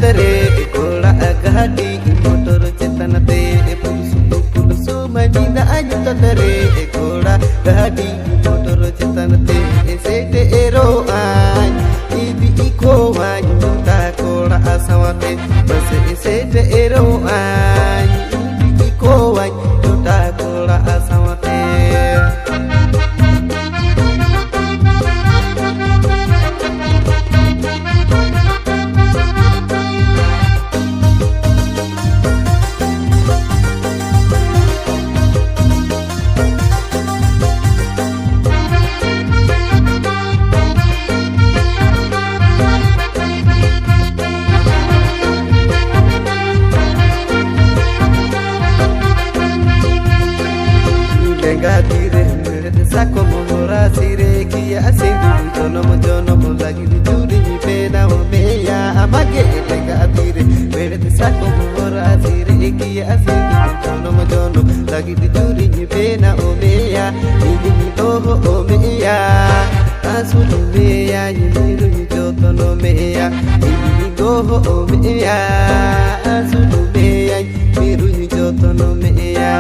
Tere kola agadi motor cetana te pulusu madina anyuta tere kola agadi motor cetana te sete ero an idi iko anyuta kola asawate bas sete ero an idi iko anyuta kola asawate Gatire mere sako mora sire kia asindu jono mo lagi juri pena o meya amage gatire mere sako mora sire kia asindu jono lagi juri pena o meya ini do o meya asulu meya yiru joto no meya ini do o meya asulu meya yiru joto no meya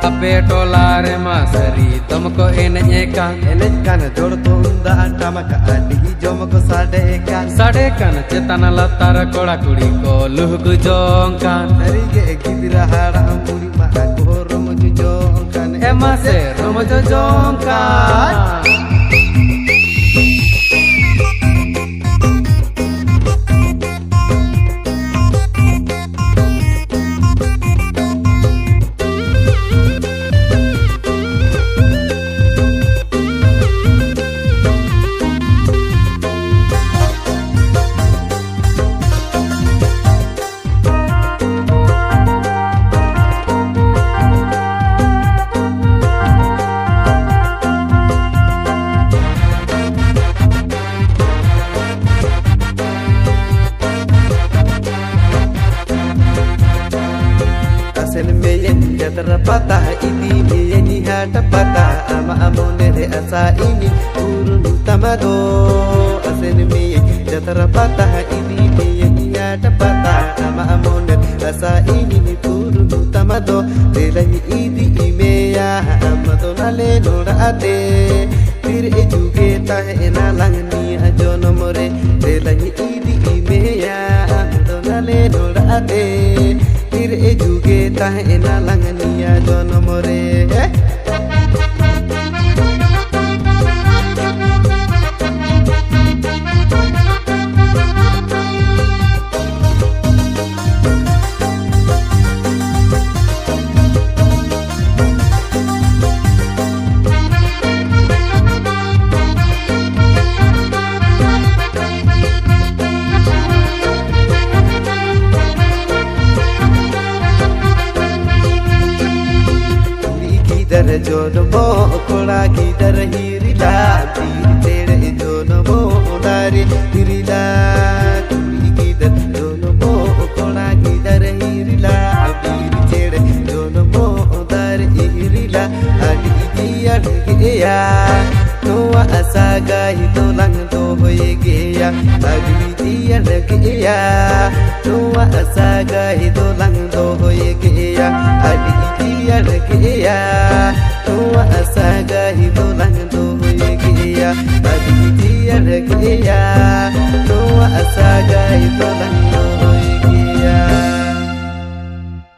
Ape tolare masari तुमको एने kan jod tunda tamaka adi jomko sade kan चेतन लतार कोड़ा कुड़ी को लुहग जोंकान narige gidira hara muri ma ko rom jongkan एमा से रोम जोंकान Jatra patah ini meyeni hata patah ama amone re asa ini urun tamado asen meye jatra patah ini meyeni hata patah ama amone asa ini urun tamado relani idi imeya amado nale norate tir ejuge tah ena langni ajono more relani idi imeya amado nale norate tir ejuge tah ena langnia jono more jono mo kola gidar hirila tere jono mo dari hirila gidar jono mo kola gidar hirila tere jono mo dari hirila adi dia ya noa asaga hitolang to hoyegeya adi dia ya noa asaga hitolang to hoyegeya adi dia ya